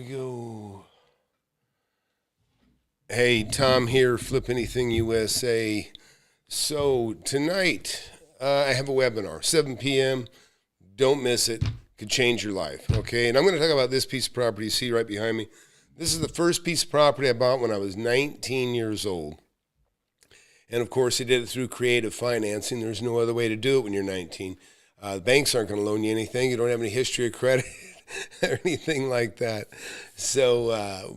we go. Hey, Tom here, FlipAnythingUSA. So tonight, I have a webinar, 7 p.m. Don't miss it. Could change your life, okay? And I'm going to talk about this piece of property you see right behind me. This is the first piece of property I bought when I was 19 years old. And, of course, I did it through creative financing. There's no other way to do it when you're 19. The banks aren't going to loan you anything. You don't have any history of credit or anything like that. So,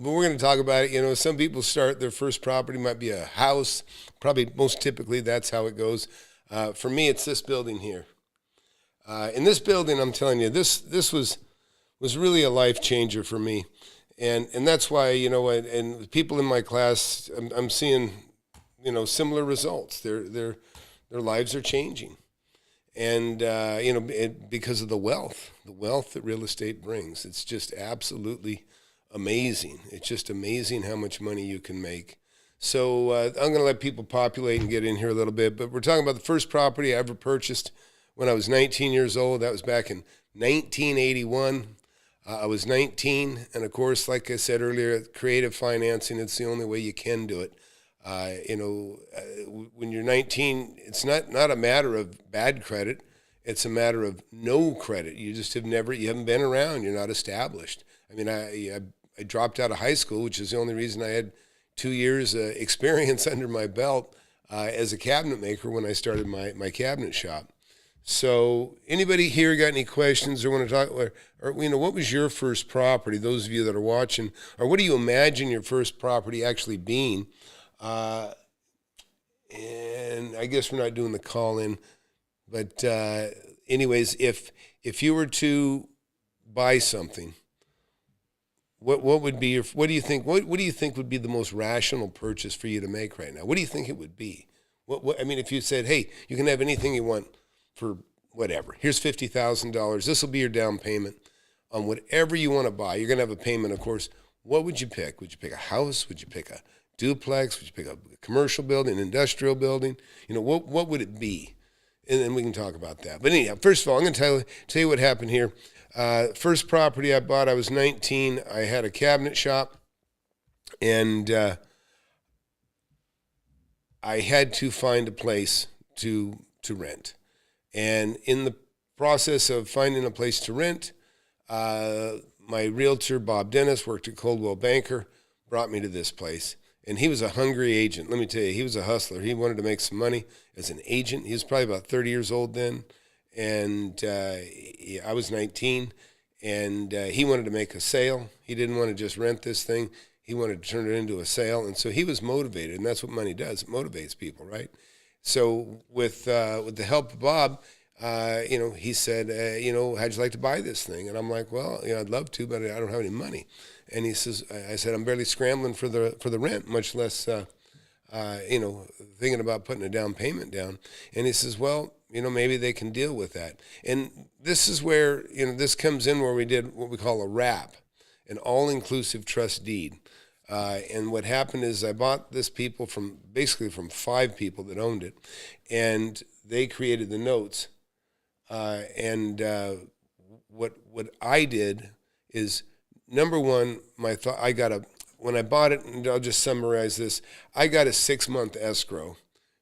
but we're going to talk about it. You know, some people start their first property, might be a house. Probably most typically that's how it goes. For me, it's this building here. In this building, I'm telling you, this was really a life changer for me. And that's why, you know, and people in my class, I'm seeing, you know, similar results. Their lives are changing. And, you know, because of the wealth that real estate brings. It's just absolutely amazing. It's just amazing how much money you can make. So I'm going to let people populate and get in here a little bit. But we're talking about the first property I ever purchased when I was 19 years old. That was back in 1981. I was 19. And, of course, like I said earlier, creative financing, it's the only way you can do it. You know, when you're 19, it's not a matter of bad credit. It's a matter of no credit. You just you haven't been around. You're not established. I mean, I dropped out of high school, which is the only reason I had 2 years experience under my belt as a cabinet maker when I started my cabinet shop. So anybody here got any questions or want to talk, or you know, what was your first property, those of you that are watching, or what do you imagine your first property actually being? And I guess we're not doing the call-in, but anyways, if you were to buy something, what would be what do you think would be the most rational purchase for you to make right now? What do you think it would be? What I mean, if you said, hey, you can have anything you want for whatever. Here's $50,000. This will be your down payment on whatever you want to buy. You're going to have a payment, of course. What would you pick? Would you pick a house? Would you pick a duplex? Would you pick a commercial building, an industrial building? You know, what would it be? And then we can talk about that. But anyhow, first of all, I'm going to tell you what happened here. First property I bought, I was 19. I had a cabinet shop, and I had to find a place to rent. And in the process of finding a place to rent, my realtor, Bob Dennis, worked at Coldwell Banker, brought me to this place. And he was a hungry agent. Let me tell you, he was a hustler. He wanted to make some money as an agent. He was probably about 30 years old then. And I was 19. And he wanted to make a sale. He didn't want to just rent this thing. He wanted to turn it into a sale. And so he was motivated. And that's what money does. It motivates people, right? So with the help of Bob, you know, he said, you know, how'd you like to buy this thing? And I'm like, well, you know, I'd love to, but I don't have any money. And he says, I said, I'm barely scrambling for the rent, much less, you know, thinking about putting a down payment down. And he says, well, you know, maybe they can deal with that. And this is where, you know, this comes in where we did what we call a wrap, an all-inclusive trust deed. And what happened is I bought this from 5 people that owned it, and they created the notes. And what I did is, number one, when I bought it, and I'll just summarize this, I got a 6-month escrow,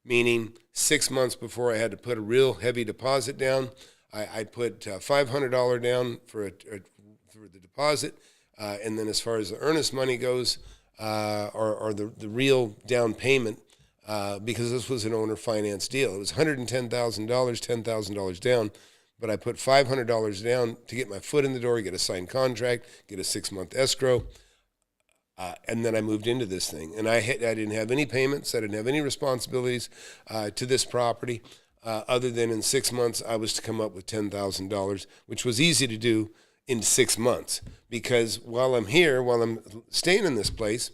meaning 6 months before I had to put a real heavy deposit down. I put $500 down for the deposit, and then as far as the earnest money goes, or the real down payment, because this was an owner finance deal. It was $110,000, $10,000 down, but I put $500 down to get my foot in the door, get a signed contract, get a 6-month escrow, and then I moved into this thing. And I didn't have any payments. I didn't have any responsibilities to this property, other than in 6 months I was to come up with $10,000, which was easy to do in 6 months, because while I'm staying in this place,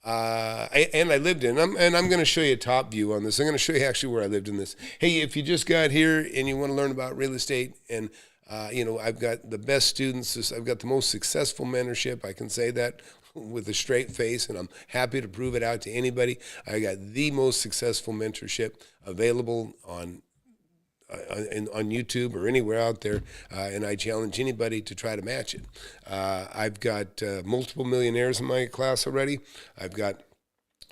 I lived in, and I'm going to show you a top view on this. I'm going to show you actually where I lived in this. Hey, if you just got here and you want to learn about real estate, and you know, I've got the best students. I've got the most successful mentorship. I can say that with a straight face, and I'm happy to prove it out to anybody. I got the most successful mentorship available on on YouTube or anywhere out there, and I challenge anybody to try to match it. I've got multiple millionaires in my class already. I've got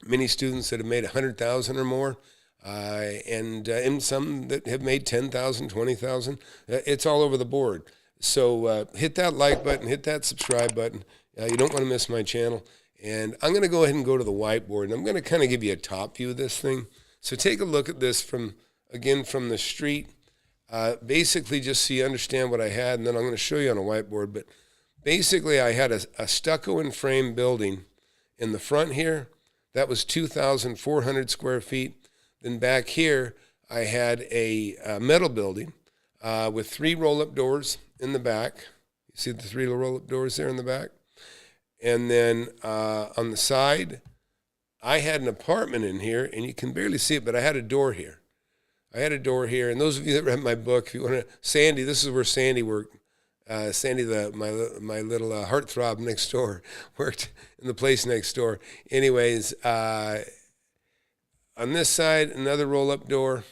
many students that have made 100,000 or more, and some that have made 10,000, 20,000. It's all over the board. So hit that like button, hit that subscribe button. You don't want to miss my channel. And I'm going to go ahead and go to the whiteboard, and I'm going to kind of give you a top view of this thing. So take a look at this from the street. Basically, just so you understand what I had, and then I'm going to show you on a whiteboard. But basically, I had a stucco and frame building in the front here. That was 2,400 square feet. Then back here, I had a metal building with 3 roll-up doors in the back. You see the 3 roll-up doors there in the back? And then on the side, I had an apartment in here, and you can barely see it, but I had a door here. And those of you that read my book, if you want to, Sandy, this is where Sandy worked. Sandy, my little heartthrob next door, worked in the place next door. Anyways, on this side, another roll-up door.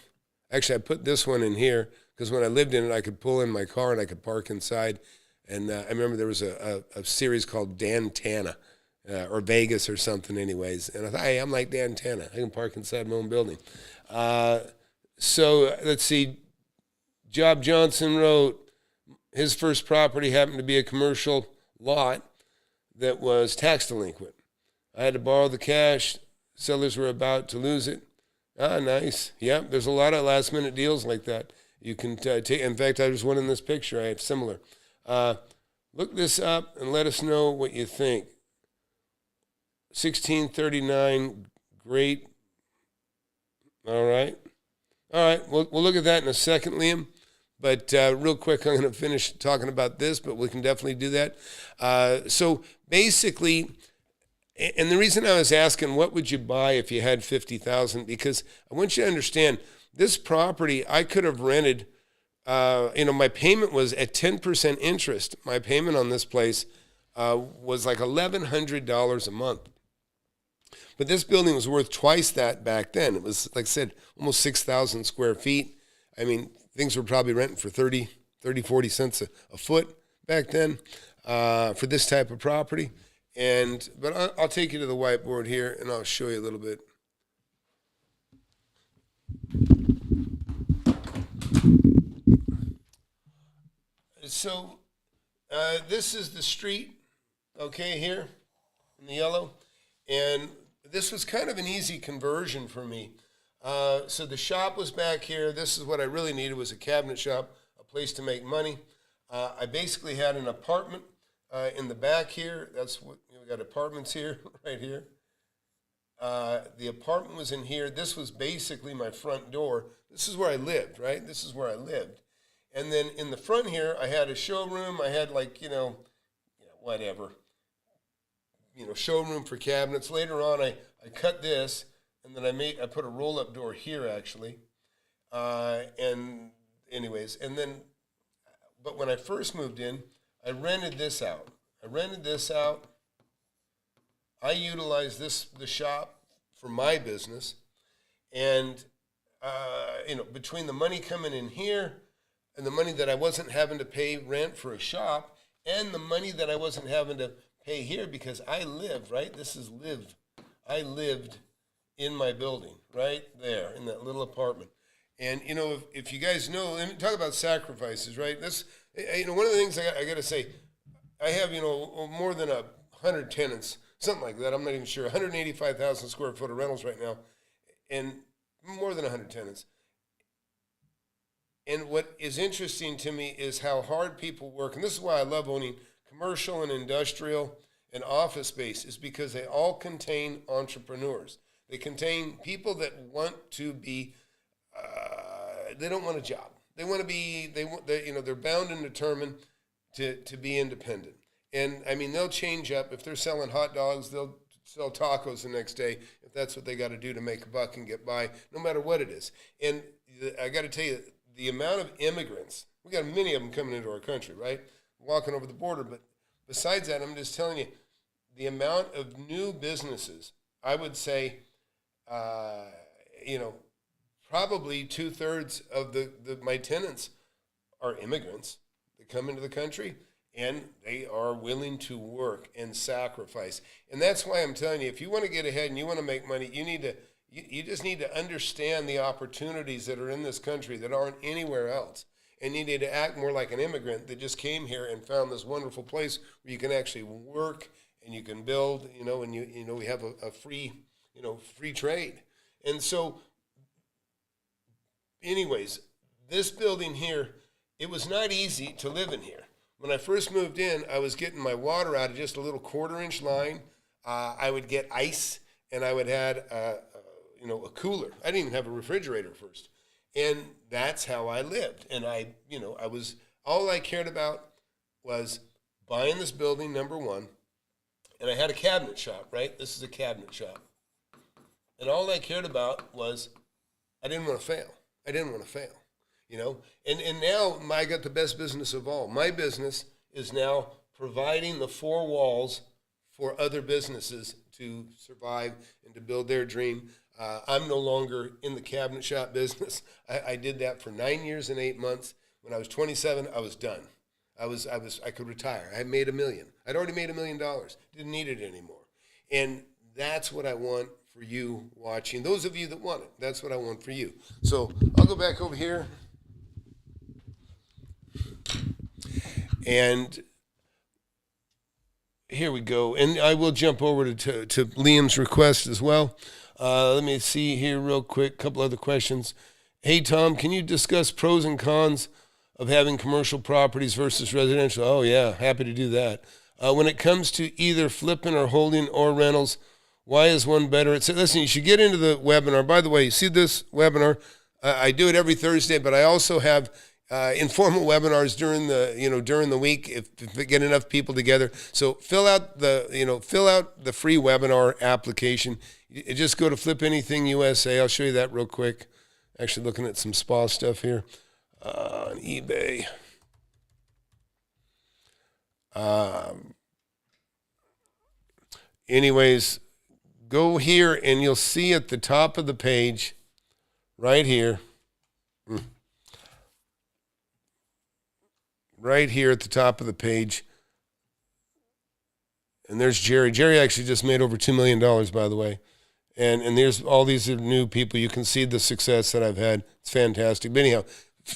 Actually, I put this one in here because when I lived in it, I could pull in my car and I could park inside. And I remember there was a series called Dan Tana, or Vegas or something anyways. And I thought, hey, I'm like Dan Tana. I can park inside my own building. So let's see. Job Johnson wrote, his first property happened to be a commercial lot that was tax delinquent. I had to borrow the cash. Sellers were about to lose it. Ah, nice. Yeah, there's a lot of last-minute deals like that. You can take. In fact, I just one in this picture. I have similar. Look this up and let us know what you think. 1639, great. All right. We'll look at that in a second, Liam. But real quick, I'm going to finish talking about this, but we can definitely do that. So basically, and the reason I was asking, what would you buy if you had $50,000? Because I want you to understand, this property I could have rented. My payment was at 10% interest. My payment on this place was like $1,100 a month. But this building was worth twice that back then. It was, like I said, almost 6,000 square feet. I mean, things were probably renting for 30, 40 cents a foot back then for this type of property. But I'll take you to the whiteboard here, and I'll show you a little bit. So this is the street, okay, here in the yellow. And this was kind of an easy conversion for me. So the shop was back here. This is what I really needed, was a cabinet shop, a place to make money. I basically had an apartment in the back here. That's what we got, apartments here, right here. The apartment was in here. This was basically my front door. This is where I lived, right? This is where I lived. And then in the front here, I had a showroom. I had whatever, showroom for cabinets. Later on, I cut this, and then I put a roll-up door here, actually. And anyways, but when I first moved in, I rented this out. I utilized the shop for my business. And, between the money coming in here and the money that I wasn't having to pay rent for a shop and the money that I wasn't having to pay here because I lived, right? This is live. I lived in my building right there in that little apartment. And, if you guys know, let me talk about sacrifices, right? This, one of the things I got to say, I have, more than 100 tenants, something like that. I'm not even sure. 185,000 square foot of rentals right now, and more than 100 tenants. And what is interesting to me is how hard people work. And this is why I love owning commercial and industrial and office space, is because they all contain entrepreneurs. They contain people that want to be, they don't want a job. They want to be, they're bound and determined to be independent. And I mean, they'll change up. If they're selling hot dogs, they'll sell tacos the next day, if that's what they got to do to make a buck and get by, no matter what it is. And I got to tell you, the amount of immigrants, we got many of them coming into our country, right? Walking over the border. But besides that, I'm just telling you, the amount of new businesses, I would say, probably 2/3 of my tenants are immigrants that come into the country, and they are willing to work and sacrifice. And that's why I'm telling you, if you want to get ahead and you want to make money, you just need to understand the opportunities that are in this country that aren't anywhere else. And you need to act more like an immigrant that just came here and found this wonderful place where you can actually work and you can build, and we have a free, free trade. And so anyways, this building here, it was not easy to live in here. When I first moved in, I was getting my water out of just a little 1/4-inch line. I would get ice, and I would add a cooler. I didn't even have a refrigerator first. And that's how I lived. And all I cared about was buying this building, number one. And I had a cabinet shop, right? This is a cabinet shop. And all I cared about was I didn't want to fail. And now I got the best business of all. My business is now providing the 4 walls for other businesses to survive and to build their dream. I'm no longer in the cabinet shop business. I did that for 9 years and 8 months. When I was 27, I was done. I could retire. I had made $1 million. I'd already made $1 million. Didn't need it anymore. And that's what I want for you watching. Those of you that want it, that's what I want for you. So I'll go back over here. And here we go. And I will jump over to Liam's request as well. Let me see here real quick. A couple other questions. Hey, Tom, can you discuss pros and cons of having commercial properties versus residential? Oh, yeah, happy to do that. When it comes to either flipping or holding or rentals, why is one better? Listen, you should get into the webinar. By the way, you see this webinar? I do it every Thursday, but I also have informal webinars during the week if we get enough people together. So fill out the free webinar application. You just go to FlipAnythingUSA. I'll show you that real quick. Actually, looking at some spa stuff here on eBay. Anyways, go here and you'll see at the top of the page, right here. Right here at the top of the page. And there's Jerry. Jerry actually just made over $2 million, by the way. And there's all these new people. You can see the success that I've had. It's fantastic. But anyhow,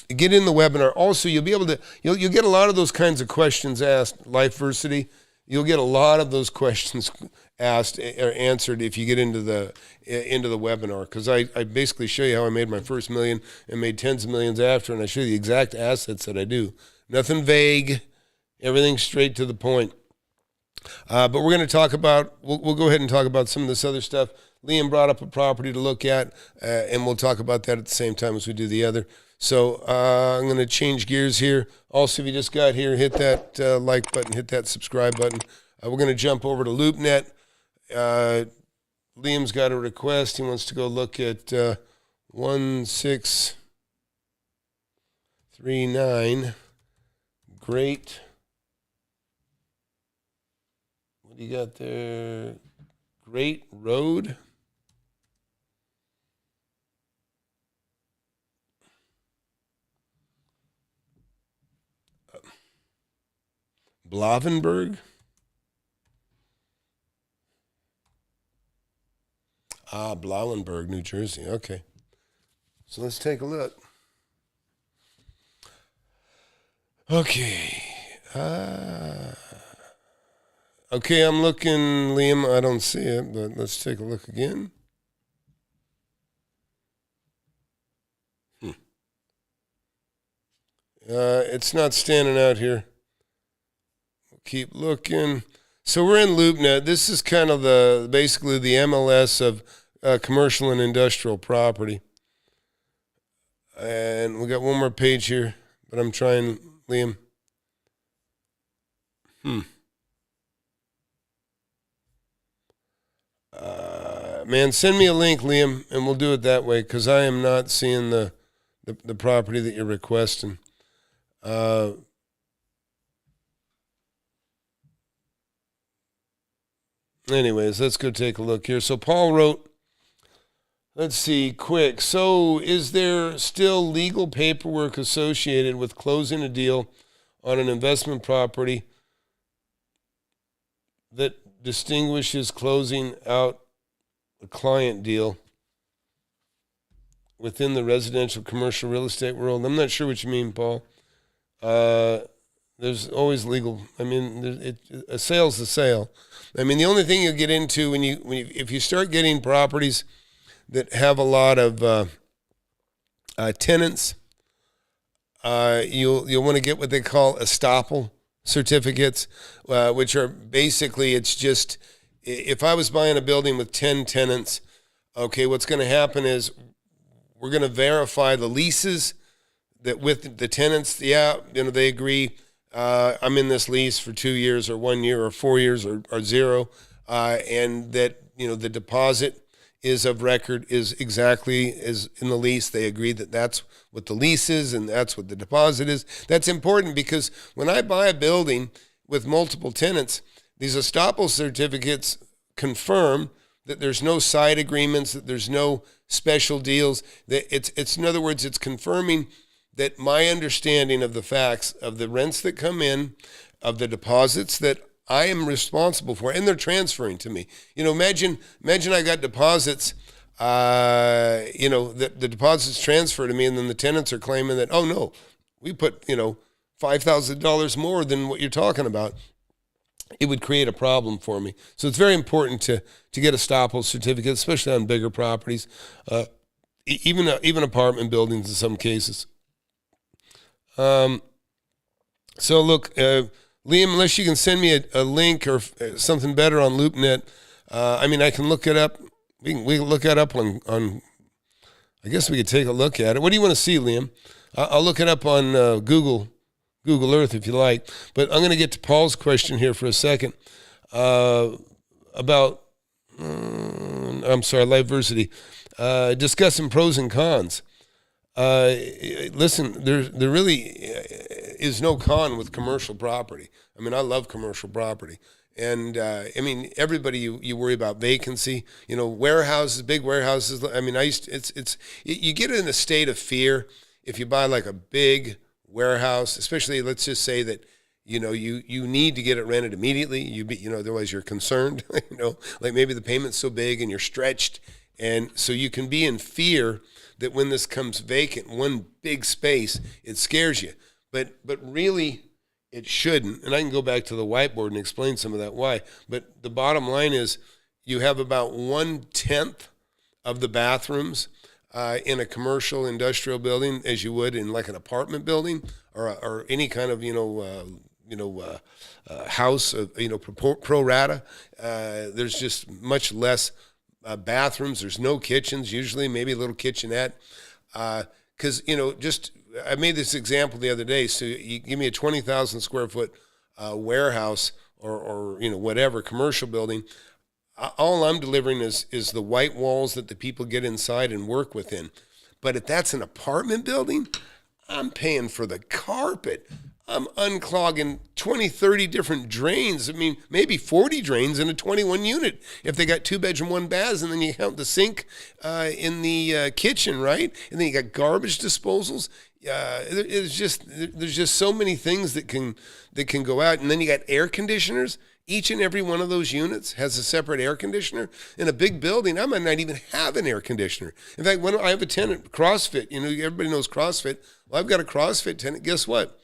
get in the webinar. Also, you'll be able to, you'll get a lot of those kinds of questions asked, Lifeversity. You'll get a lot of those questions asked or answered if you get into the webinar, because I basically show you how I made my first $1 million and made tens of millions after, and I show you the exact assets that I do. Nothing vague, everything straight to the point. But we're going to talk about, we'll go ahead and talk about some of this other stuff. Liam brought up a property to look at, and we'll talk about that at the same time as we do the other. So I'm going to change gears here. Also, if you just got here, hit that like button, hit that subscribe button. We're going to jump over to LoopNet. Liam's got a request. He wants to go look at 1639. Great. What do you got there? Great Road. Blavenberg. Blavenberg, New Jersey. Okay. So let's take a look. Okay. Okay, I'm looking, Liam. I don't see it, but let's take a look again. It's not standing out here. We'll keep looking. So we're in LoopNet. This is kind of basically the MLS of commercial and industrial property. And we got one more page here, but I'm trying, Liam. Man, send me a link, Liam, and we'll do it that way, because I am not seeing the property that you're requesting. Anyways, let's go take a look here. So Paul wrote, Let's see, quick. So is there still legal paperwork associated with closing a deal on an investment property that distinguishes closing out a client deal within the residential commercial real estate world? I'm not sure what you mean, Paul. There's always legal. I mean, a sale's a sale. I mean, the only thing you get into if you start getting properties that have a lot of tenants, you'll want to get what they call estoppel certificates, which are basically, it's just, if I was buying a building with 10 tenants, okay, what's going to happen is we're going to verify the leases that with the tenants, they agree, I'm in this lease for 2 years or 1 year or 4 years or 0, and that, the deposit is of record, is exactly as in the lease. They agree that that's what the lease is and that's what the deposit is. That's important because when I buy a building with multiple tenants, these estoppel certificates confirm that there's no side agreements, that there's no special deals. That it's in other words, it's confirming that my understanding of the facts of the rents that come in, of the deposits that I am responsible for, and they're transferring to me. Imagine I got deposits, the deposits transfer to me, and then the tenants are claiming that, oh no, we put, $5,000 more than what you're talking about. It would create a problem for me. So it's very important to get estoppel certificates, especially on bigger properties, even apartment buildings in some cases. So look, Liam, unless you can send me a link or something better on LoopNet, I can look it up. We can look it up on. I guess we could take a look at it. What do you want to see, Liam? I'll look it up on Google Earth if you like. But I'm going to get to Paul's question here for a second about. Liveversity. Discussing pros and cons. Listen, there really is no con with commercial property. I love commercial property. And, everybody, you worry about vacancy, warehouses, big warehouses. You get in a state of fear if you buy like a big warehouse, especially let's just say that, you need to get it rented immediately. Otherwise you're concerned, like maybe the payment's so big and you're stretched. And so you can be in fear that when this comes vacant, one big space, it scares you. But really, it shouldn't. And I can go back to the whiteboard and explain some of that why. But the bottom line is you have about 1/10 of the bathrooms in a commercial industrial building as you would in like an apartment building or any kind of, house, pro rata. There's just much less bathrooms. There's no kitchens, usually maybe a little kitchenette. Because, I made this example the other day. So you give me a 20,000 square foot warehouse or whatever, commercial building. All I'm delivering is the white walls that the people get inside and work within. But if that's an apartment building, I'm paying for the carpet. I'm unclogging 20, 30 different drains. Maybe 40 drains in a 21 unit if they got 2-bedroom, 1 bath, and then you count the sink in the kitchen, right? And then you got garbage disposals. There's just so many things that can go out. And then you got air conditioners. Each and every one of those units has a separate air conditioner. In a big building, I might not even have an air conditioner. In fact, when I have a tenant, CrossFit, everybody knows CrossFit. Well, I've got a CrossFit tenant. Guess what?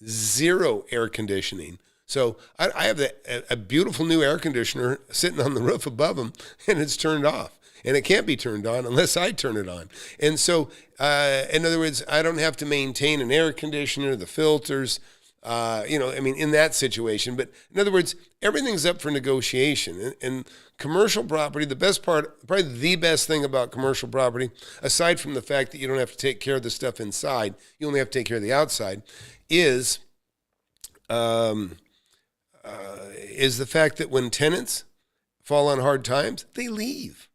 0 air conditioning. So I have a beautiful new air conditioner sitting on the roof above them, and it's turned off. And it can't be turned on unless I turn it on. And so, in other words, I don't have to maintain an air conditioner, the filters, in that situation. But in other words, everything's up for negotiation. And commercial property, the best part, probably the best thing about commercial property, aside from the fact that you don't have to take care of the stuff inside, you only have to take care of the outside, is the fact that when tenants fall on hard times, they leave.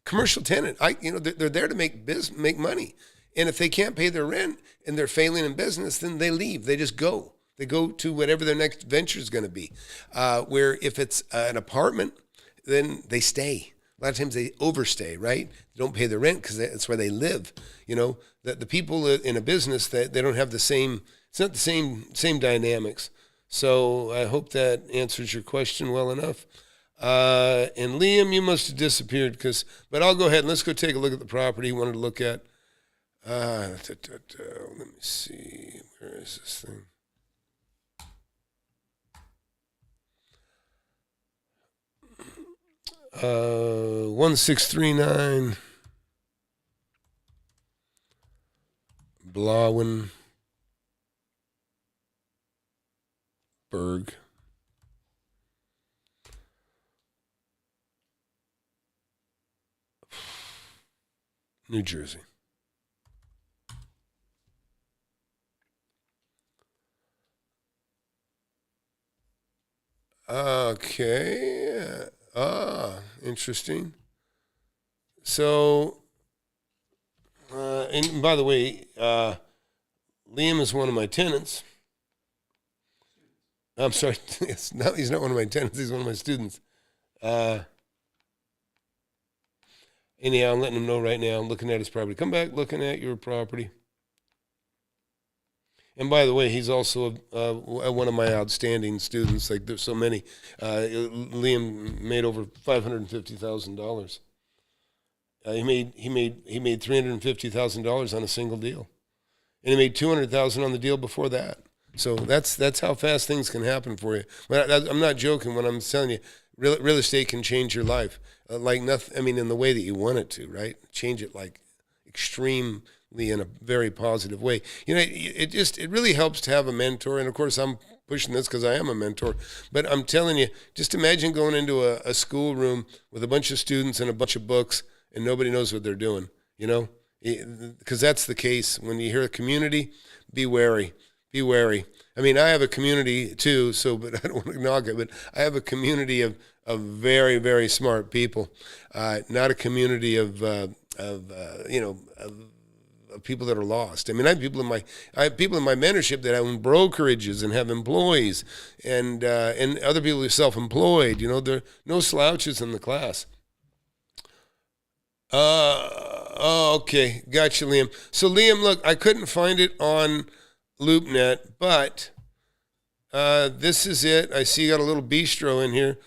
Commercial tenant, they're there to make money. And if they can't pay their rent and they're failing in business, then they leave. They just go. They go to whatever their next venture is going to be. Where if it's an apartment, then they stay. A lot of times they overstay, right? They don't pay their rent because that's where they live. You know, the people in a business, that they don't have the same, it's not the same dynamics. So I hope that answers your question well enough. And Liam, you must have disappeared but I'll go ahead and let's go take a look at the property you wanted to look at. Let me see, where is this thing? Uh, 1639 Blauenberg, New Jersey. Okay. Interesting. So, and by the way, Liam is one of my tenants. I'm sorry, he's not one of my tenants, he's one of my students. Anyhow, I'm letting him know right now, I'm looking at his property. Come back looking at your property. And by the way, he's also one of my outstanding students. Like, there's so many. Liam made over $550,000. He made $350,000 on a single deal, and he made $200,000 on the deal before that. So that's how fast things can happen for you. But I'm not joking when I'm telling you, real estate can change your life. Like nothing. I mean, in the way that you want it to, right? Change it like extremely in a very positive way. You know, it really helps to have a mentor. And of course, I'm pushing this because I am a mentor. But I'm telling you, just imagine going into a school room with a bunch of students and a bunch of books, and nobody knows what they're doing. You know, because that's the case. When you hear a community, be wary. Be wary. I mean, I have a community too. But I don't want to knock it. But I have a community of very, very smart people. Not a community of people that are lost. I mean, I have people in my mentorship that own brokerages and have employees, and other people who are self-employed. You know, there are no slouches in the class. Okay, gotcha, Liam. So, Liam, look, I couldn't find it on LoopNet, but this is it. I see you got a little bistro in here.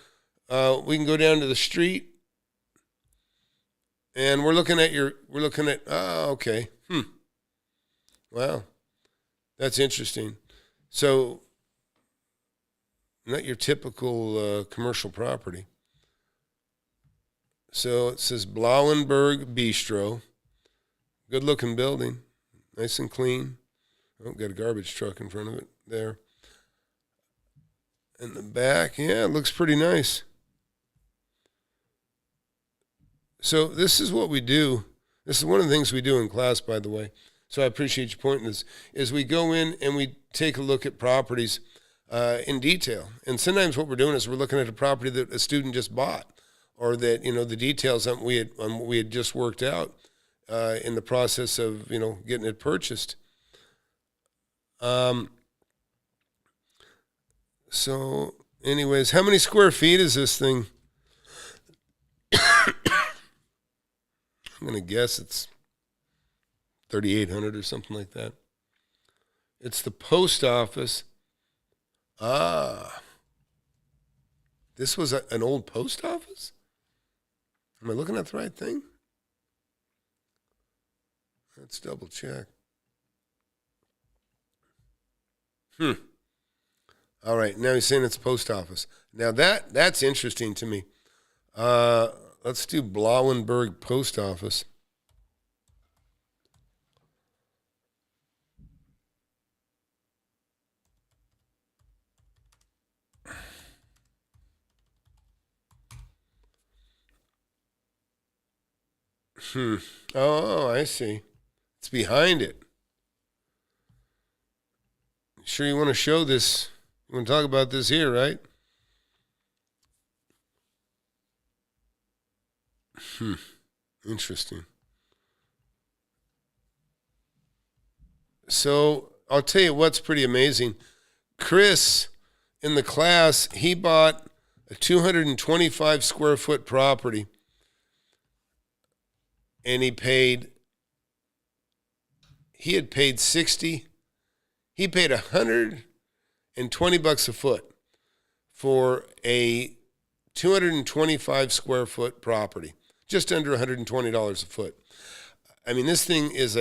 We can go down to the street, and we're looking at. Okay. Wow, that's interesting. So, not your typical commercial property. So it says Blauenberg Bistro. Good looking building, nice and clean. Oh, got a garbage truck in front of it there. In the back, yeah, it looks pretty nice. So this is what we do. This is one of the things we do in class, by the way. So I appreciate you pointing this, is we go in and we take a look at properties in detail. And sometimes what we're doing is we're looking at a property that a student just bought, or that, you know, the details on what we had just worked out in the process of, you know, getting it purchased. So anyways, how many square feet is this thing? I'm going to guess it's 3,800 or something like that. It's the post office. This was an old post office? Am I looking at the right thing? Let's double check. All right, now he's saying it's post office. Now that's interesting to me. Let's do Blauenberg Post Office. Oh, I see. It's behind it. Sure you want to show this? You want to talk about this here, right? Interesting. So I'll tell you what's pretty amazing. Chris, in the class, he bought a 225 square foot property and he had paid 60. He paid $120 a foot for a 225 square foot property, just under $120 a foot. I mean, this thing is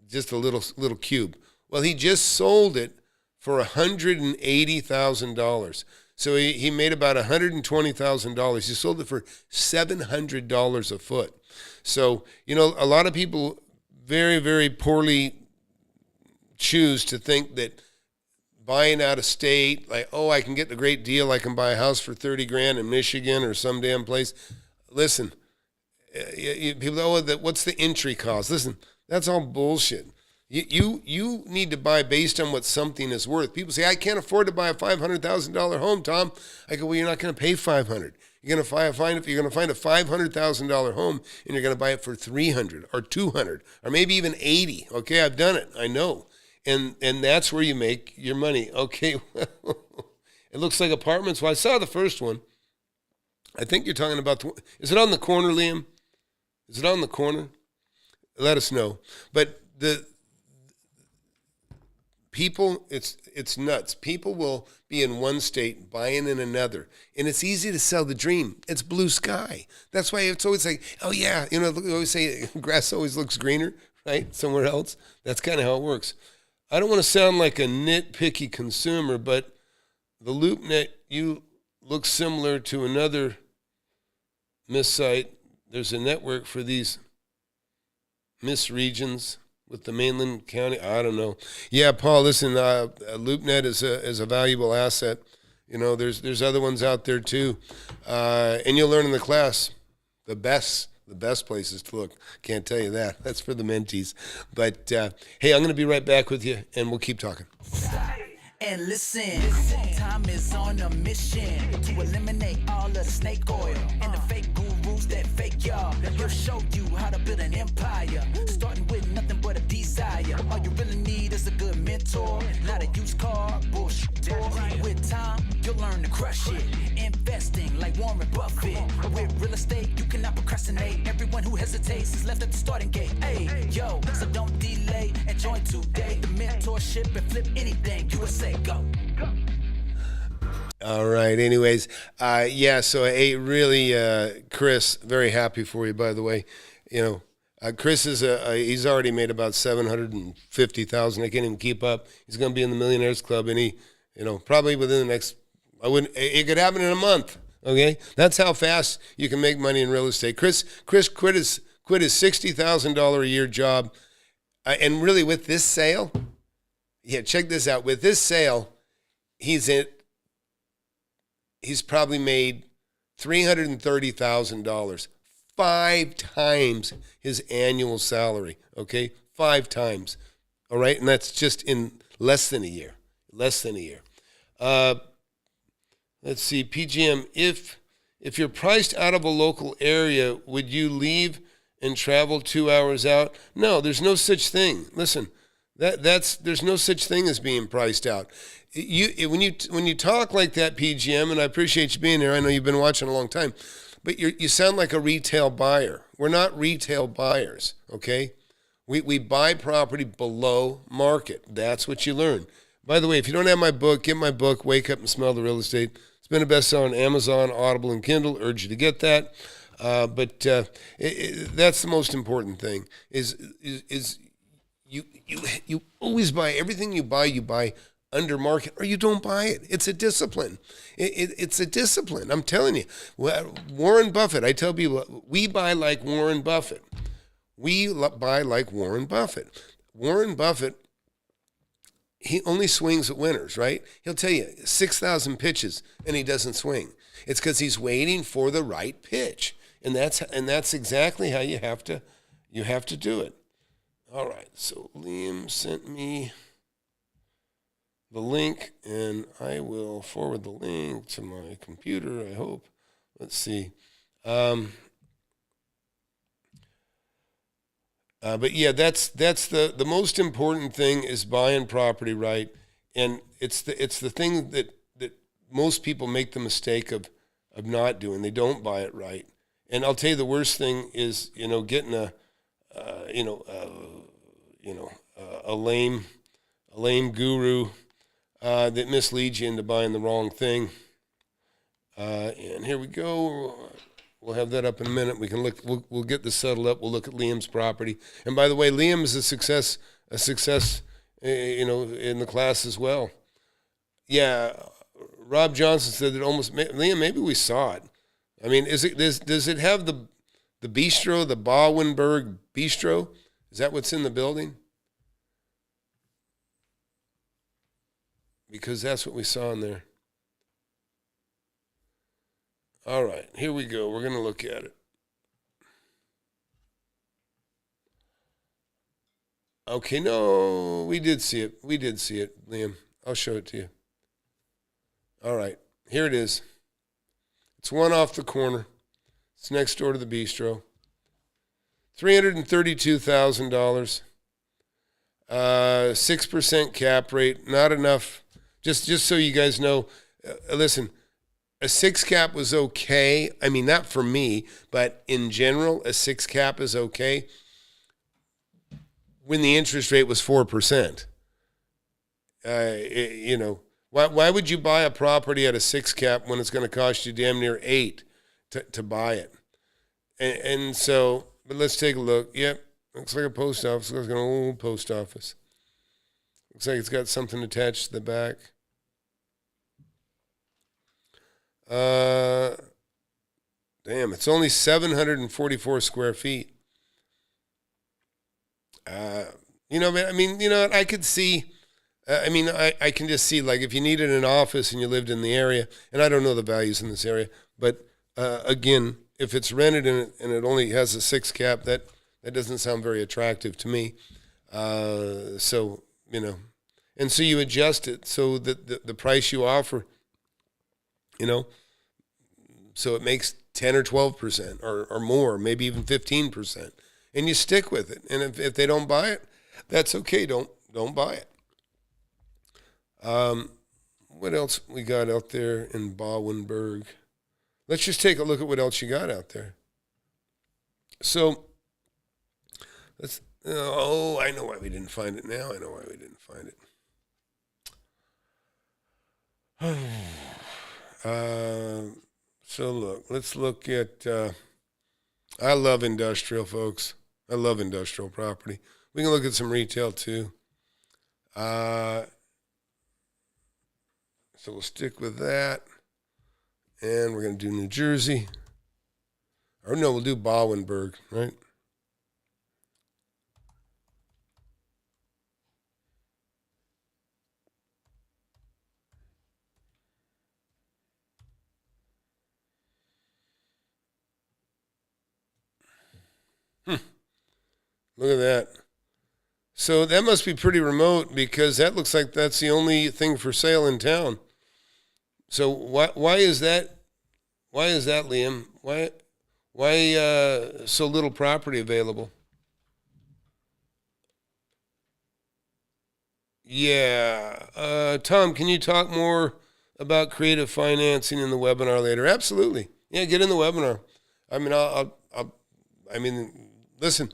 just a little cube. Well, he just sold it for $180,000. So he made about $120,000. He sold it for $700 a foot. So, a lot of people very, very poorly choose to think that buying out of state, like, oh, I can get the great deal. I can buy a house for $30,000 in Michigan or some damn place. Listen, people go, oh, what's the entry cost? Listen, that's all bullshit. You need to buy based on what something is worth. People say, I can't afford to buy a $500,000 home, Tom. I go, well, you're not going to pay $500,000. You're going to find a $500,000 home, and you're going to buy it for $300,000 or $200,000 or maybe even $80,000. Okay, I've done it. I know, and that's where you make your money. Okay, well, it looks like apartments. Well, I saw the first one. I think you're talking about. Is it on the corner, Liam? Is it on the corner? Let us know. But the people, it's nuts. People will be in one state, buying in another. And it's easy to sell the dream. It's blue sky. That's why it's always like, oh yeah, we always say grass always looks greener, right? Somewhere else. That's kind of how it works. I don't want to sound like a nitpicky consumer, but the LoopNet, you look similar to another site. There's a network for these regions with the mainland county. I don't know. Yeah, Paul, listen, LoopNet is a valuable asset. There's other ones out there too. And you'll learn in the class the best places to look. Can't tell you that. That's for the mentees. But hey, I'm going to be right back with you, and we'll keep talking. And listen, time is on a mission to eliminate all the snake oil and the fake gurus that fake y'all. He'll show you how to build an empire, starting with nothing but a desire. All you really need is a good mentor, not a used car bullshit. With time, you'll learn to crush it. Investing like Warren Buffett. With real estate, you cannot procrastinate. Everyone who hesitates is left at the starting gate. Hey, yo, so don't delay and join today. The mentorship and flip anything. USA, go. All right. Anyways, so really, Chris, very happy for you, by the way. Chris is he's already made about $750,000. I can't even keep up. He's going to be in the Millionaires Club, and he, probably within the next, it could happen in a month. Okay, that's how fast you can make money in real estate. Chris quit his $60,000 a year job, and really with this sale, check this out. With this sale, he's probably made $330,000, 5 times his annual salary. Okay, 5 times. All right, and that's just in less than a year. Let's see, PGM, if you're priced out of a local area, would you leave and travel 2 hours out? No, there's no such thing. Listen, there's no such thing as being priced out. When you talk like that, PGM, and I appreciate you being here. I know you've been watching a long time, but you sound like a retail buyer. We're not retail buyers, okay? We buy property below market. That's what you learn. By the way, if you don't have my book, get my book, Wake Up and Smell the Real Estate. It's been a bestseller on Amazon, Audible, and Kindle. Urge you to get that. But that's the most important thing is you always buy everything you buy under market, or you don't buy it. It's a discipline. It's a discipline. I'm telling you. Warren Buffett, I tell people, we buy like Warren Buffett. Warren Buffett, he only swings at winners, right? He'll tell you 6,000 pitches and he doesn't swing. It's because he's waiting for the right pitch. And that's exactly how you have to do it. All right, so Liam sent me the link, and I will forward the link to my computer, I hope. Let's see. But yeah, that's the most important thing is buying property right, and it's the thing that most people make the mistake of not doing. They don't buy it right. And I'll tell you, the worst thing is getting a a lame guru that misleads you into buying the wrong thing. And here we go. We'll have that up in a minute. We can look. We'll get this settled up. We'll look at Liam's property. And by the way, Liam is a success. In the class as well. Yeah, Rob Johnson said that almost. Liam, maybe we saw it. I mean, does it have the bistro, the Bauenberg Bistro? Is that what's in the building? Because that's what we saw in there. All right, here we go. We're going to look at it. Okay, no, we did see it. Liam. I'll show it to you. All right, here it is. It's one off the corner. It's next door to the bistro. $332,000. 6% cap rate. Not enough. Just so you guys know, listen, a 6 cap was okay. I mean, not for me, but in general, a 6 cap is okay when the interest rate was 4%. Why would you buy a property at a 6 cap when it's going to cost you damn near 8 to buy it? And so, but let's take a look. Yep, looks like a post office. Looks like an old post office. Looks like it's got something attached to the back. Damn, it's only 744 square feet. I could see. I can just see, like, if you needed an office and you lived in the area, and I don't know the values in this area, but again, if it's rented and it only has a 6 cap, that doesn't sound very attractive to me. And so you adjust it so that the price you offer, so it makes 10 or 12% or more, maybe even 15%, and you stick with it. And if they don't buy it, that's okay. Don't buy it. What else we got out there in Bauenberg? Let's just take a look at what else you got out there. So, I know why we didn't find it now. I know why we didn't find it. So look, let's look at, I love industrial, folks. I love industrial property. We can look at some retail too. So we'll stick with that. And we're going to do New Jersey. Or no, we'll do Bauenberg, right? Look at that. So that must be pretty remote because that looks like that's the only thing for sale in town. So why is that? Why is that, Liam? Why so little property available? Yeah. Tom, can you talk more about creative financing in the webinar later? Absolutely. Yeah, get in the webinar. Listen,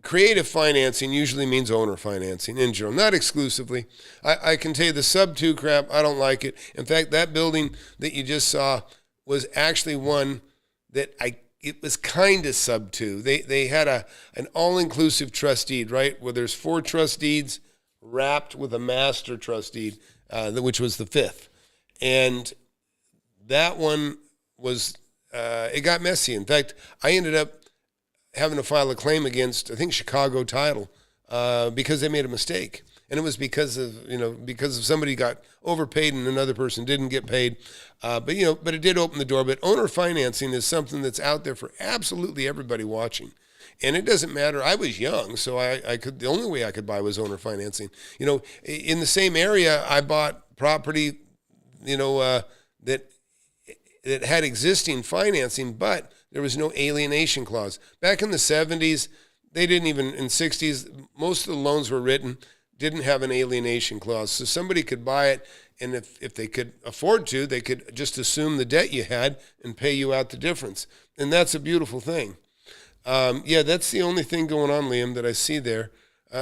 creative financing usually means owner financing in general, not exclusively. I can tell you the sub-2 crap, I don't like it. In fact, that building that you just saw was actually one that it was kind of sub-2. They had an all-inclusive trust deed, right, where there's 4 trust deeds wrapped with a master trust deed, which was the 5th. And that one was, it got messy. In fact, I ended up having to file a claim against, I think, Chicago Title, because they made a mistake. And it was because of somebody got overpaid and another person didn't get paid. But it did open the door. But owner financing is something that's out there for absolutely everybody watching. And it doesn't matter. I was young, so the only way I could buy was owner financing. In the same area, I bought property, that had existing financing, but there was no alienation clause. Back in the 70s, they didn't even, in 60s, most of the loans were written, didn't have an alienation clause. So somebody could buy it, and if they could afford to, they could just assume the debt you had and pay you out the difference. And that's a beautiful thing. Yeah, that's the only thing going on, Liam, that I see there.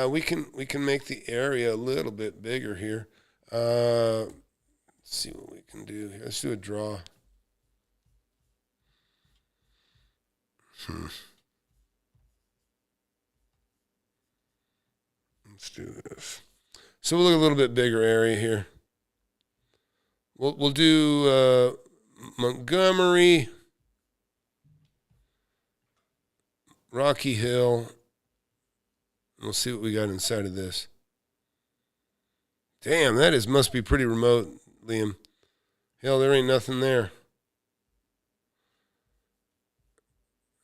We can make the area a little bit bigger here. Let's see what we can do here. Let's do a draw. Let's do this. So we'll look a little bit bigger area here. We'll do Montgomery, Rocky Hill. We'll see what we got inside of this. Damn, must be pretty remote, Liam. Hell, there ain't nothing there.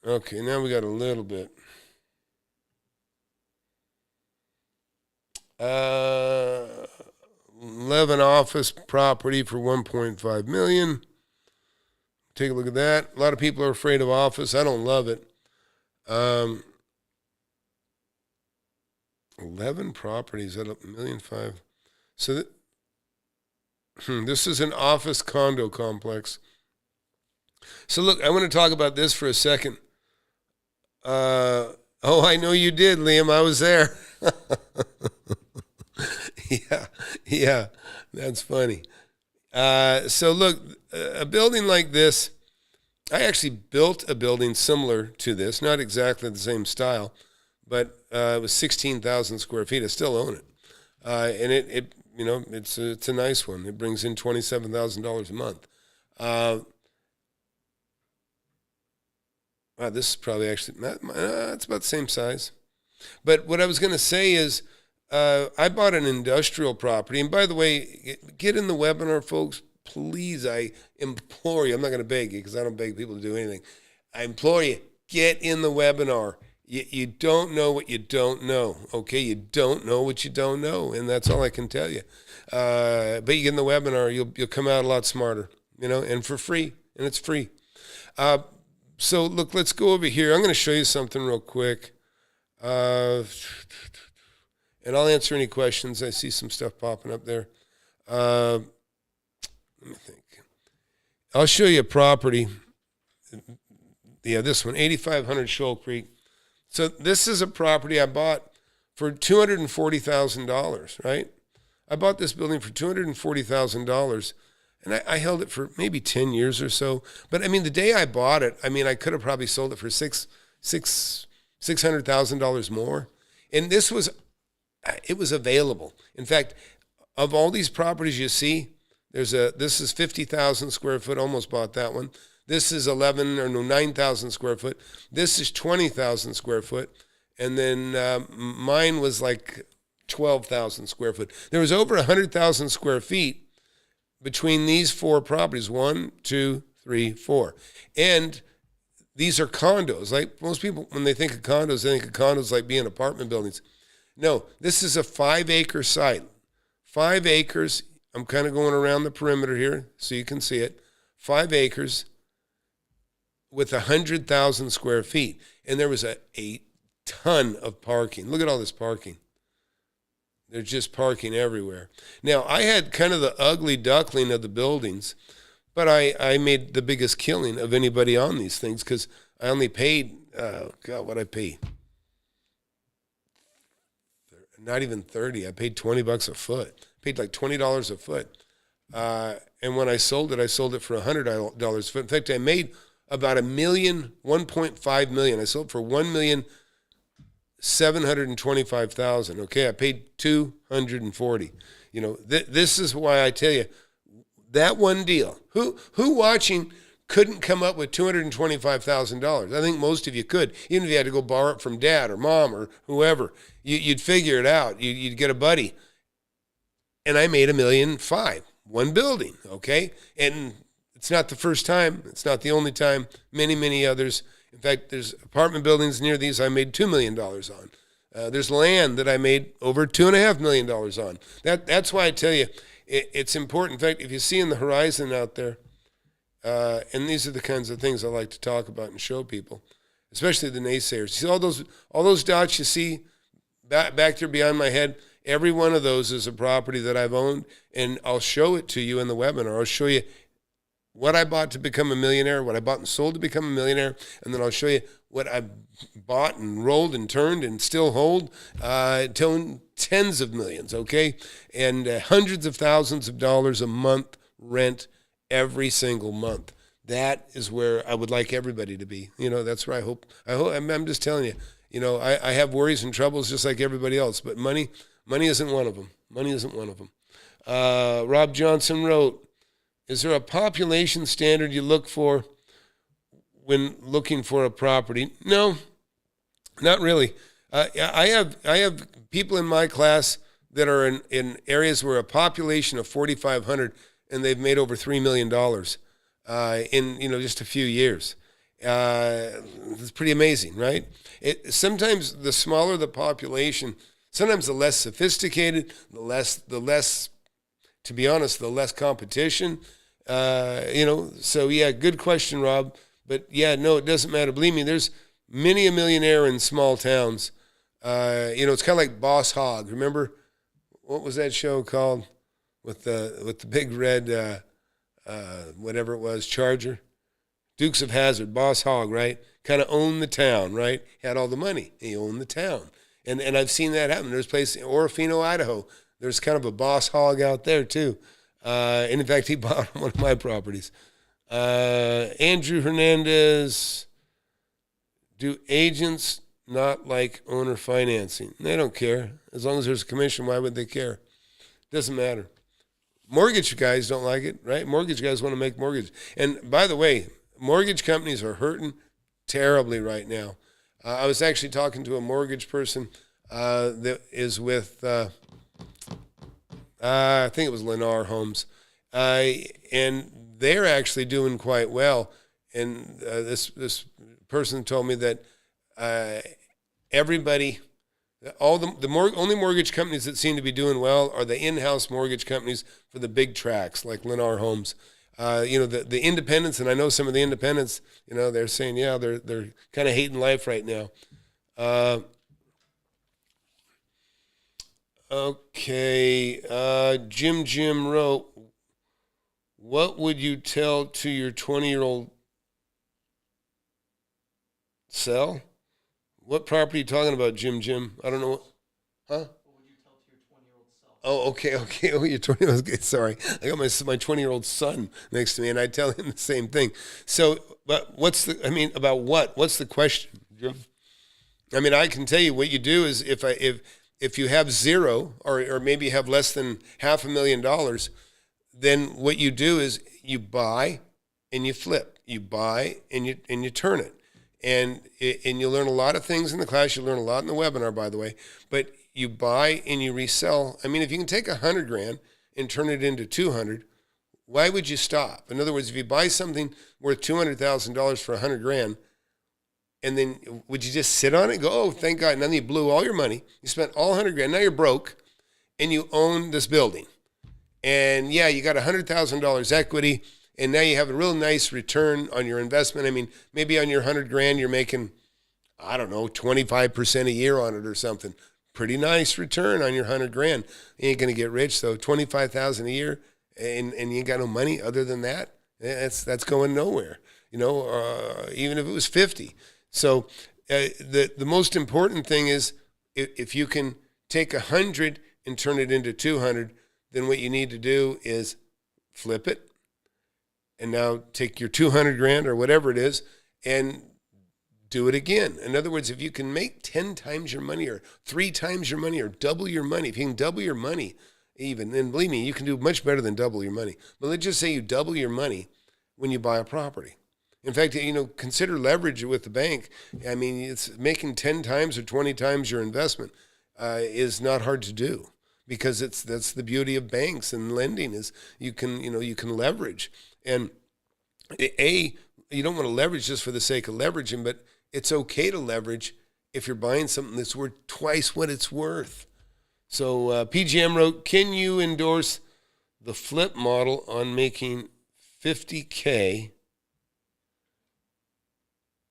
Okay, now we got a little bit. 11 office property for $1.5 million. Take a look at that. A lot of people are afraid of office. I don't love it. 11 properties at $1.5 million. So this is an office condo complex. So look, I want to talk about this for a second. I know you did, Liam. I was there. Yeah, that's funny. So look, a building like this, I actually built a building similar to this, not exactly the same style, but it was 16,000 square feet. I still own it, and it's a nice one. It brings in $27,000 a month. Wow, this is probably actually it's about the same size. But what I was going to say is, I bought an industrial property. And by the way, get in the webinar, folks. Please, I implore you. I'm not going to beg you because I don't beg people to do anything. I implore you, get in the webinar. You don't know what you don't know, okay? You don't know what you don't know, and that's all I can tell you. But you get in the webinar, you'll come out a lot smarter, and for free, and it's free. So, look, let's go over here. I'm going to show you something real quick. And I'll answer any questions. I see some stuff popping up there. Let me think. I'll show you a property. Yeah, this one, 8500 Shoal Creek. So this is a property I bought for $240,000, right? I bought this building for $240,000, and I held it for maybe 10 years or so. But, the day I bought it, I could have probably sold it for $600,000 more. And it was available. In fact, of all these properties you see, this is 50,000 square foot, almost bought that one. This is 9,000 square foot. This is 20,000 square foot. And then mine was like 12,000 square foot. There was over 100,000 square feet between these four properties, 1, 2, 3, 4. And these are condos. Like most people, when they think of condos, they think of condos like being apartment buildings. No, this is a 5-acre site. 5 acres. I'm kind of going around the perimeter here so you can see it. 5 acres with 100,000 square feet. And there was a ton of parking. Look at all this parking. There's just parking everywhere. Now, I had kind of the ugly duckling of the buildings, but I made the biggest killing of anybody on these things because I only paid, what'd I pay? Not even 30. I paid $20 a foot. Paid like $20 a foot. And when I sold it for $100 a foot. In fact, I made about $1.5 million. I sold for $1,725,000. Okay, I paid $240. This is why I tell you that one deal. Who watching couldn't come up with $225,000? I think most of you could, even if you had to go borrow it from dad or mom or whoever. You'd figure it out. You'd get a buddy. And I made $1.5 million, one building, okay? And it's not the first time. It's not the only time. Many, many others. In fact, there's apartment buildings near these I made $2 million on. There's land that I made over $2.5 million on. That's why I tell you, it's important. In fact, if you see in the horizon out there, and these are the kinds of things I like to talk about and show people, especially the naysayers. You see all those dots you see back there behind my head? Every one of those is a property that I've owned, and I'll show it to you in the webinar. I'll show you what I bought to become a millionaire, what I bought and sold to become a millionaire, and then I'll show you what I bought and rolled and turned and still hold till tens of millions, okay? And hundreds of thousands of dollars a month rent every single month. That is where I would like everybody to be. That's where I hope. I'm just telling you, I have worries and troubles just like everybody else, but money isn't one of them. Money isn't one of them. Rob Johnson wrote, is there a population standard you look for when looking for a property? No, not really. I have people in my class that are in areas where a population of 4,500 and they've made over $3 million in just a few years. It's pretty amazing, right? Sometimes the smaller the population, sometimes the less sophisticated, the less, to be honest, the less competition. So yeah, good question, Rob. But yeah, no, it doesn't matter. Believe me, there's many a millionaire in small towns. It's kind of like Boss Hogg. Remember, what was that show called with the big red, whatever it was, Charger? Dukes of Hazzard, Boss Hogg, right? Kind of owned the town, right? Had all the money. He owned the town. And I've seen that happen. There's a place in Orofino, Idaho. There's kind of a Boss Hogg out there, too. And in fact, he bought one of my properties. Andrew Hernandez, do agents not like owner financing? They don't care. As long as there's a commission, why would they care? Doesn't matter. Mortgage guys don't like it, right? Mortgage guys want to make mortgage. And by the way, mortgage companies are hurting terribly right now. I was actually talking to a mortgage person that is with, I think it was Lennar Homes, and they're actually doing quite well. And this person told me that everybody, only mortgage companies that seem to be doing well are the in-house mortgage companies for the big tracts like Lennar Homes. The independents, and I know some of the independents, they're saying, yeah, they're kind of hating life right now. Okay, Jim wrote, what would you tell to your 20-year-old sell? What property are you talking about, Jim? I don't know. Huh? What would you tell to your 20-year-old self? Oh, okay. Oh, your 20-year-old. Sorry, I got my 20-year-old son next to me, and I tell him the same thing. So, but about what? What's the question, Jim? I mean, I can tell you what you do is if you have zero or maybe you have less than $500,000, then what you do is you buy and you flip. You buy and you turn it. And you learn a lot of things in the class. You learn a lot in the webinar, by the way. But you buy and you resell. I mean, if you can take $100,000 and turn it into $200,000, why would you stop? In other words, if you buy something worth $200,000 for $100,000, and then would you just sit on it and go, oh, thank God, and then you blew all your money. You spent all $100,000. Now you're broke, and you own this building. And yeah, you got $100,000 equity. And now you have a real nice return on your investment. I mean, maybe on your $100,000, you're making, I don't know, 25% a year on it or something. Pretty nice return on your $100,000. You ain't gonna get rich, so $25,000 a year, and you ain't got no money other than that. That's going nowhere. Even if it was 50. So the most important thing is if you can take 100 and turn it into 200, then what you need to do is flip it. And now take your $200,000 or whatever it is and do it again. In other words, if you can make 10 times your money or 3 times your money or double your money, if you can double your money even, then believe me, you can do much better than double your money. But let's just say you double your money when you buy a property. In fact, consider leverage with the bank. I mean, it's making 10 times or 20 times your investment is not hard to do. Because that's the beauty of banks and lending is you can leverage. And you don't want to leverage just for the sake of leveraging, but it's okay to leverage if you're buying something that's worth twice what it's worth. So PGM wrote, can you endorse the flip model on making $50K?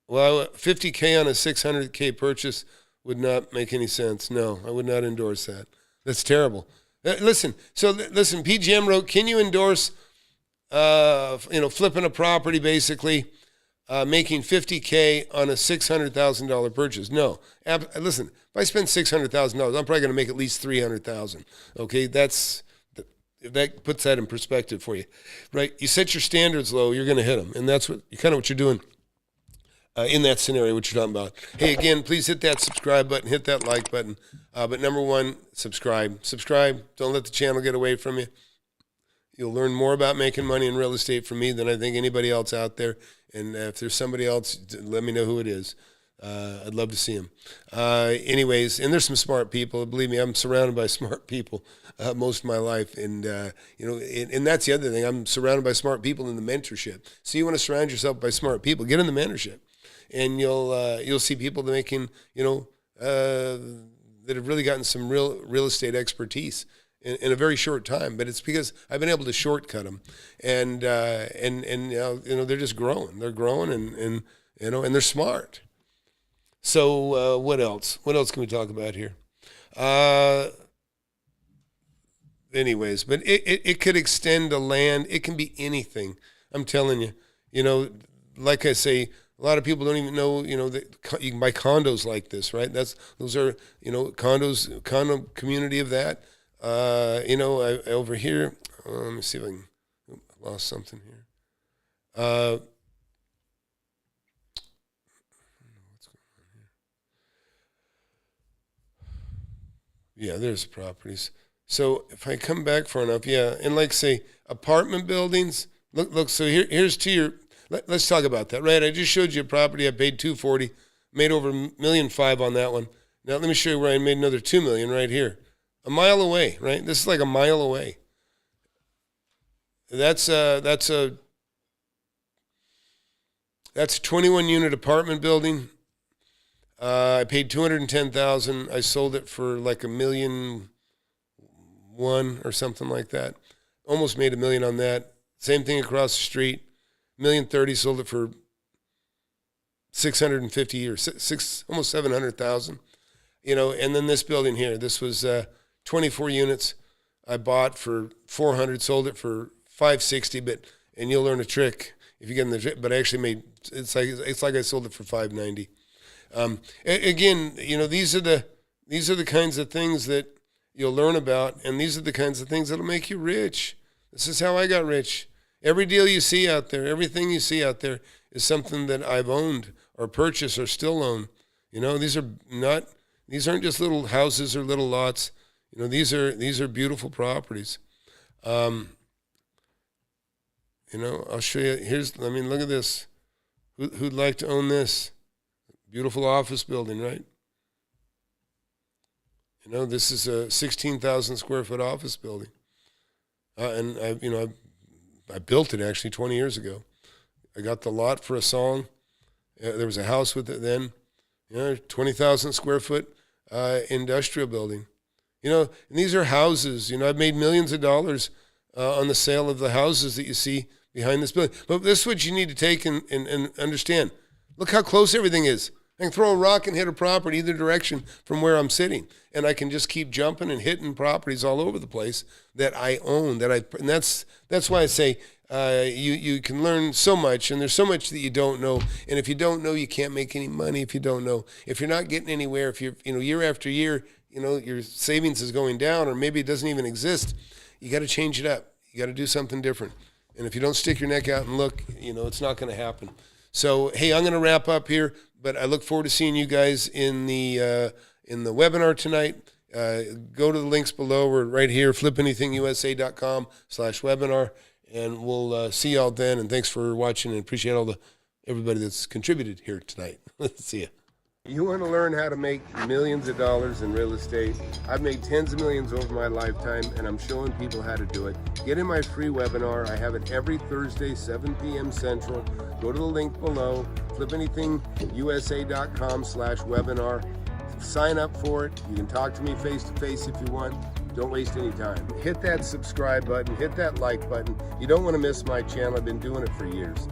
Well, $50K on a $600K purchase would not make any sense. No, I would not endorse that. That's terrible. Listen, PGM wrote, can you endorse flipping a property basically, making $50K on a $600,000 purchase. No, listen, if I spend $600,000, I'm probably going to make at least $300,000. Okay, that puts that in perspective for you, right? You set your standards low, you're going to hit them, and that's what you're doing in that scenario. What you're talking about. Hey, again, please hit that subscribe button, hit that like button. But number one, subscribe. Don't let the channel get away from you. You'll learn more about making money in real estate from me than I think anybody else out there. And if there's somebody else, let me know who it is. I'd love to see them. Anyways, and there's some smart people. Believe me, I'm surrounded by smart people most of my life. And, and that's the other thing. I'm surrounded by smart people in the mentorship. So you want to surround yourself by smart people. Get in the mentorship. And you'll see people that making, that have really gotten some real estate expertise in a very short time. But it's because I've been able to shortcut them. And they're just growing. They're growing and they're smart. So what else? What else can we talk about here? Anyways, but it could extend to land. It can be anything. I'm telling you. Like I say, a lot of people don't even know, that you can buy condos like this, right? Those are condo community of that. Over here, let me see if I lost something here. Yeah, there's properties. So if I come back far enough, yeah, and like say apartment buildings, look. So here's to your. Let's talk about that, right? I just showed you a property. I paid $240, made over $1.5 million on that one. Now let me show you where I made another $2 million right here, a mile away, right? This is like a mile away. That's a 21 unit apartment building. I paid $210,000. I sold it for like $1.1 million or something like that. Almost made $1 million on that. Same thing across the street. $1.30 million, sold it for $650 or almost $700,000. And then this building here, this was 24 units. I bought for $400, sold it for $560. And you'll learn a trick if you get in the trick. But I actually made it's like I sold it for $590. Again, these are the kinds of things that you'll learn about, and these are the kinds of things that'll make you rich. This is how I got rich. Every deal you see out there, everything you see out there is something that I've owned or purchased or still own. These aren't just little houses or little lots. These are beautiful properties. I'll show you. Look at this. Who'd like to own this? Beautiful office building, right? This is a 16,000 square foot office building. And I built it actually 20 years ago. I got the lot for a song. There was a house with it then. 20,000 square foot industrial building. And these are houses. I've made millions of dollars on the sale of the houses that you see behind this building. But this is what you need to take and understand. Look how close everything is. I can throw a rock and hit a property either direction from where I'm sitting, and I can just keep jumping and hitting properties all over the place that I own. And that's why I say you can learn so much, and there's so much that you don't know. And if you don't know, you can't make any money. If you don't know, if you're not getting anywhere, if you're year after year, your savings is going down, or maybe it doesn't even exist, you got to change it up. You got to do something different. And if you don't stick your neck out and look, it's not going to happen. So hey, I'm going to wrap up here. But I look forward to seeing you guys in the webinar tonight. Go to the links below. We're right here, FlipAnythingUSA.com/webinar, and we'll see y'all then. And thanks for watching, and appreciate everybody that's contributed here tonight. Let's see you. You want to learn how to make millions of dollars in real estate? I've made tens of millions over my lifetime, and I'm showing people how to do it. Get in my free webinar. I have it every Thursday, 7 p.m. Central. Go to the link below, FlipAnythingUSA.com/webinar. Sign up for it. You can talk to me face-to-face if you want. Don't waste any time. Hit that subscribe button. Hit that like button. You don't want to miss my channel. I've been doing it for years.